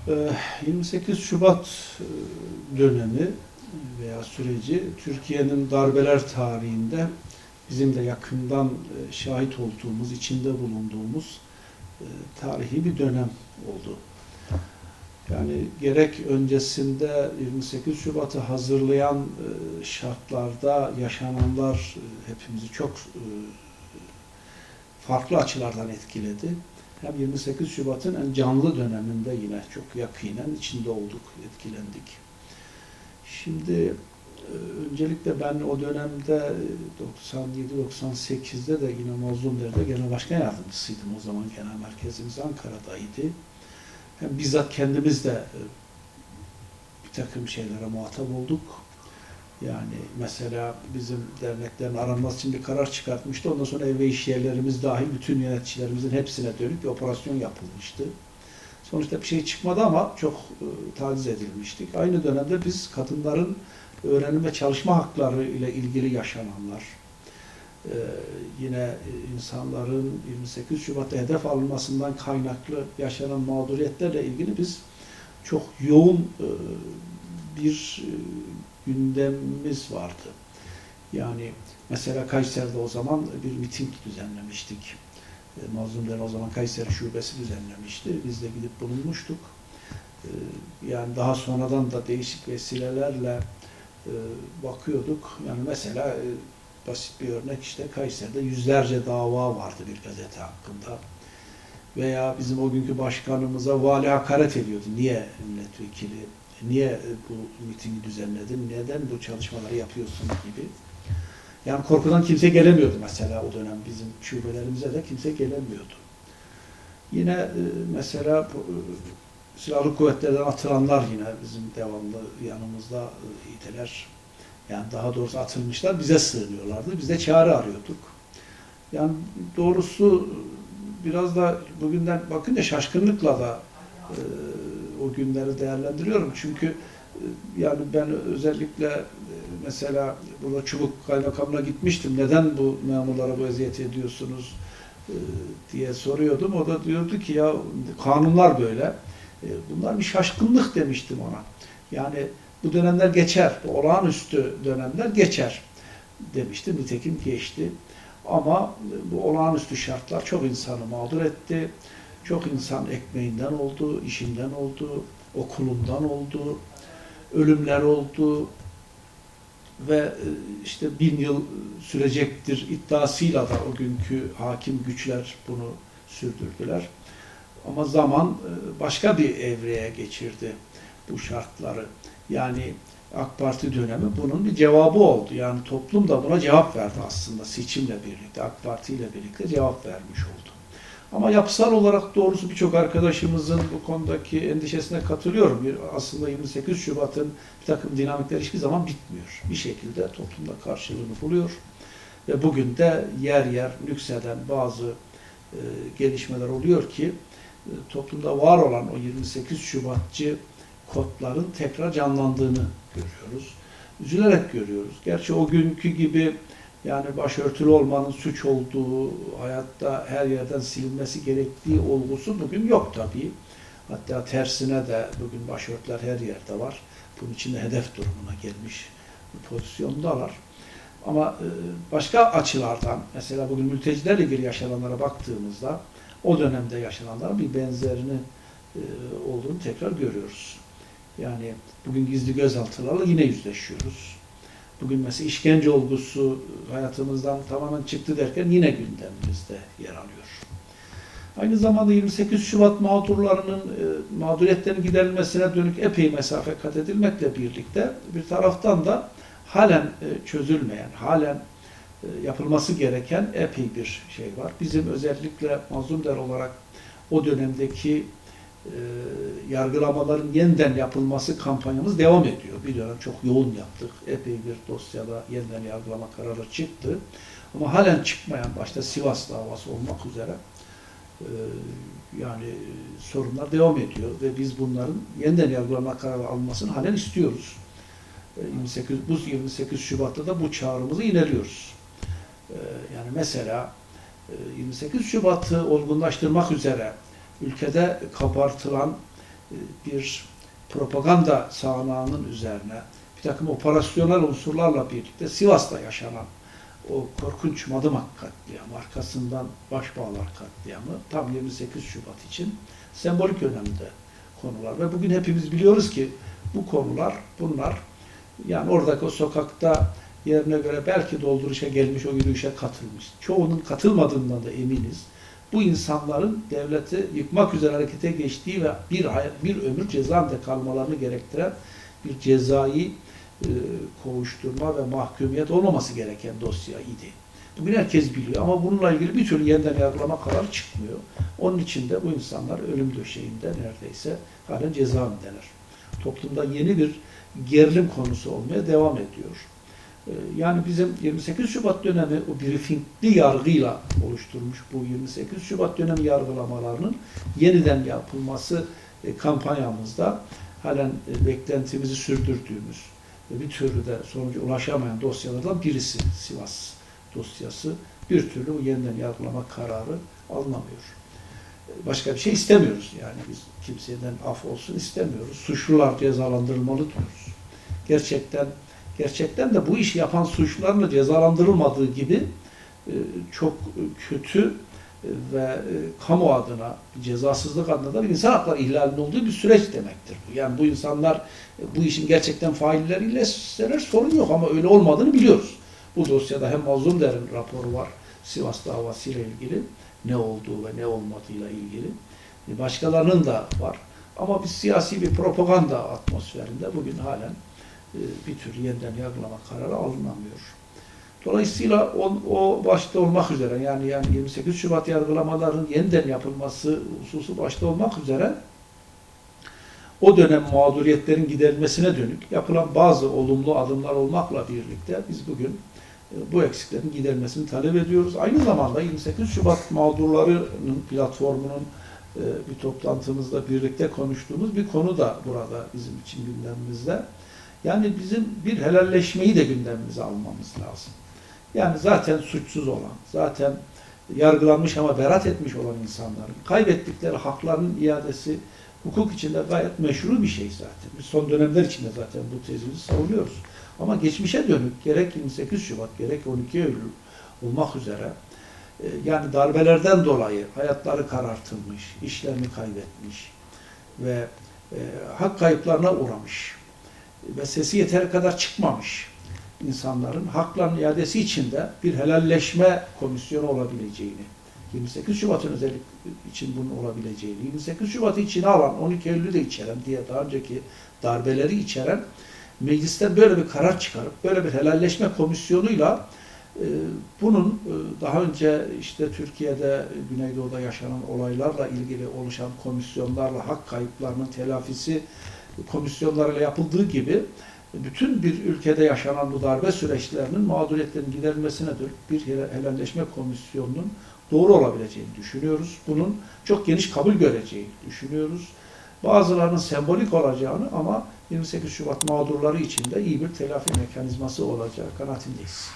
Ee, 28 Şubat dönemi veya süreci Türkiye'nin darbeler tarihinde bizim de yakından şahit olduğumuz, içinde bulunduğumuz tarihi bir dönem oldu. Yani gerek öncesinde 28 Şubat'ı hazırlayan şartlarda yaşananlar hepimizi çok farklı açılardan etkiledi. Hem 28 Şubat'ın en canlı döneminde yine çok yakinen içinde olduk, etkilendik. Şimdi öncelikle ben o dönemde 97-98'de de yine Mazlumlar'da Genel Başkan Yardımcısıydım. O zaman genel merkezimiz Ankara'daydı. Hem bizzat kendimiz de bir takım şeylere muhatap olduk. Yani mesela bizim derneklerin aranması için bir karar çıkartmıştı. Ondan sonra ev ve iş yerlerimiz dahil bütün yöneticilerimizin hepsine dönük bir operasyon yapılmıştı. Sonuçta bir şey çıkmadı ama çok taciz edilmiştik. Aynı dönemde biz kadınların öğrenim ve çalışma hakları ile ilgili yaşananlar, yine insanların 28 Şubat'ta hedef alınmasından kaynaklı yaşanan mağduriyetlerle ilgili biz çok yoğun bir gündemimiz vardı. Yani mesela Kayseri'de o zaman bir miting düzenlemiştik. Mazlumlar o zaman Kayseri Şubesi düzenlemişti. Biz de gidip bulunmuştuk. Yani daha sonradan da değişik vesilelerle bakıyorduk. Yani mesela basit bir örnek işte Kayseri'de yüzlerce dava vardı bir gazete hakkında. Veya bizim o günkü başkanımıza vali hakaret ediyordu. Niye milletvekili, niye bu mitingi düzenledin, neden bu çalışmaları yapıyorsun gibi. Yani korkudan kimse gelemiyordu mesela o dönem bizim şubelerimize de kimse gelemiyordu. Yine mesela silahlı kuvvetlerden atılanlar yine bizim devamlı yanımızda idiler. Yani daha doğrusu atılmışlar, bize sığınıyorlardı. Biz de çare arıyorduk. Yani doğrusu biraz da bugünden bakınca şaşkınlıkla da o günleri değerlendiriyorum. Çünkü yani ben özellikle mesela burada Çubuk Kaymakamı'na gitmiştim. Neden bu memurlara bu eziyet ediyorsunuz diye soruyordum. O da diyordu ki ya kanunlar böyle. Bunlar bir şaşkınlık demiştim ona. Yani bu dönemler geçer. Bu olağanüstü dönemler geçer demiştim. Nitekim geçti. Ama bu olağanüstü şartlar çok insanı mağdur etti. Çok insan ekmeğinden oldu, işinden oldu, okulundan oldu, ölümler oldu ve işte 1000 yıl sürecektir iddiasıyla da o günkü hakim güçler bunu sürdürdüler. Ama zaman başka bir evreye geçirdi bu şartları. Yani AK Parti dönemi bunun bir cevabı oldu. Yani toplum da buna cevap verdi aslında seçimle birlikte, AK Parti ile birlikte cevap vermiş oldu. Ama yapısal olarak doğrusu birçok arkadaşımızın bu konudaki endişesine katılıyorum. Aslında 28 Şubat'ın bir takım dinamikler hiçbir zaman bitmiyor. Bir şekilde toplumda karşılığını buluyor. Ve bugün de yer yer nükseden bazı gelişmeler oluyor ki toplumda var olan o 28 Şubatçı kodların tekrar canlandığını görüyoruz. Üzülerek görüyoruz. Gerçi o günkü gibi yani başörtülü olmanın suç olduğu, hayatta her yerden silinmesi gerektiği olgusu bugün yok tabii. Hatta tersine de bugün başörtüler her yerde var. Bunun için de hedef durumuna gelmiş bir pozisyondalar. Ama başka açılardan, mesela bugün mültecilerle ilgili yaşananlara baktığımızda o dönemde yaşananların bir benzerini olduğunu tekrar görüyoruz. Yani bugün gizli gözaltılarla yine yüzleşiyoruz. Bugün mesela işkence olgusu hayatımızdan tamamen çıktı derken yine gündemimizde yer alıyor. Aynı zamanda 28 Şubat mağdurlarının mağduriyetlerin giderilmesine dönük epey mesafe kat edilmekle birlikte bir taraftan da halen çözülmeyen, halen yapılması gereken epey bir şey var. Bizim özellikle Mazlumlar olarak o dönemdeki yargılamaların yeniden yapılması kampanyamız devam ediyor. Bir dönem çok yoğun yaptık. Epey bir dosyada yeniden yargılama kararı çıktı. Ama halen çıkmayan, başta Sivas davası olmak üzere yani sorunlar devam ediyor ve biz bunların yeniden yargılama kararı alınmasını halen istiyoruz. 28 Şubat'ta da bu çağrımızı ineriyoruz. Yani mesela 28 Şubat'ı olgunlaştırmak üzere ülkede kabartılan bir propaganda sahnağının üzerine bir takım operasyonel unsurlarla birlikte Sivas'ta yaşanan o korkunç Madımak katliamı, arkasından Başbağlar katliamı tam 28 Şubat için sembolik önemde konular. Ve bugün hepimiz biliyoruz ki bu konular, bunlar yani oradaki o sokakta yerine göre belki dolduruşa gelmiş, o yürüyüşe katılmış. Çoğunun katılmadığından da eminiz. Bu insanların devleti yıkmak üzere harekete geçtiği ve bir ömür cezaevinde kalmalarını gerektiren bir cezai kovuşturma ve mahkumiyet olmaması gereken dosya idi. Bugün herkes biliyor ama bununla ilgili bir türlü yeniden yargılama kararı çıkmıyor. Onun için de bu insanlar ölüm döşeğinde neredeyse halen cezaevindeler. Toplumda yeni bir gerilim konusu olmaya devam ediyor. Yani bizim 28 Şubat dönemi o briefingli yargıyla oluşturmuş bu 28 Şubat dönemi yargılamalarının yeniden yapılması kampanyamızda halen beklentimizi sürdürdüğümüz ve bir türlü de sonuca ulaşamayan dosyalardan birisi Sivas dosyası. Bir türlü bu yeniden yargılama kararı alınamıyor. Başka bir şey istemiyoruz yani biz kimseden af olsun istemiyoruz. Suçlular cezalandırılmalı diyoruz. Gerçekten de bu işi yapan suçluların da cezalandırılmadığı gibi çok kötü ve kamu adına, cezasızlık adına da bir insan hakları ihlalinin olduğu bir süreç demektir. Yani bu insanlar bu işin gerçekten failleriyle sorun yok ama öyle olmadığını biliyoruz. Bu dosyada hem Mazlum Der'in raporu var Sivas davasıyla ilgili, ne olduğu ve ne olmadığıyla ilgili. Başkalarının da var. Ama biz siyasi bir propaganda atmosferinde bugün halen bir tür yeniden yargılama kararı alınamıyor. Dolayısıyla o başta olmak üzere yani 28 Şubat yargılamalarının yeniden yapılması hususu başta olmak üzere o dönem mağduriyetlerin giderilmesine dönük yapılan bazı olumlu adımlar olmakla birlikte biz bugün bu eksiklerin giderilmesini talep ediyoruz. Aynı zamanda 28 Şubat mağdurlarının platformunun bir toplantımızda birlikte konuştuğumuz bir konu da burada bizim için gündemimizde. Yani bizim bir helalleşmeyi de gündemimize almamız lazım. Yani zaten suçsuz olan, zaten yargılanmış ama beraat etmiş olan insanların kaybettikleri haklarının iadesi hukuk içinde gayet meşru bir şey zaten. Biz son dönemler içinde zaten bu tezimizi savunuyoruz. Ama geçmişe dönük gerek 28 Şubat gerek 12 Eylül olmak üzere yani darbelerden dolayı hayatları karartılmış, işlerini kaybetmiş ve hak kayıplarına uğramış ve sesi yeteri kadar çıkmamış insanların haklarının iadesi için de bir helalleşme komisyonu olabileceğini, 28 Şubat'ın özellik için bunun olabileceğini, 28 Şubat'ı içine alan, 12 Eylül'ü de içeren diye daha önceki darbeleri içeren meclisten böyle bir karar çıkarıp böyle bir helalleşme komisyonuyla bunun daha önce işte Türkiye'de Güneydoğu'da yaşanan olaylarla ilgili oluşan komisyonlarla hak kayıplarının telafisi komisyonlarıyla yapıldığı gibi bütün bir ülkede yaşanan bu darbe süreçlerinin mağduriyetlerin giderilmesine dönük bir helalleşme komisyonunun doğru olabileceğini düşünüyoruz. Bunun çok geniş kabul göreceğini düşünüyoruz. Bazılarının sembolik olacağını ama 28 Şubat mağdurları için de iyi bir telafi mekanizması olacağı kanaatindeyiz.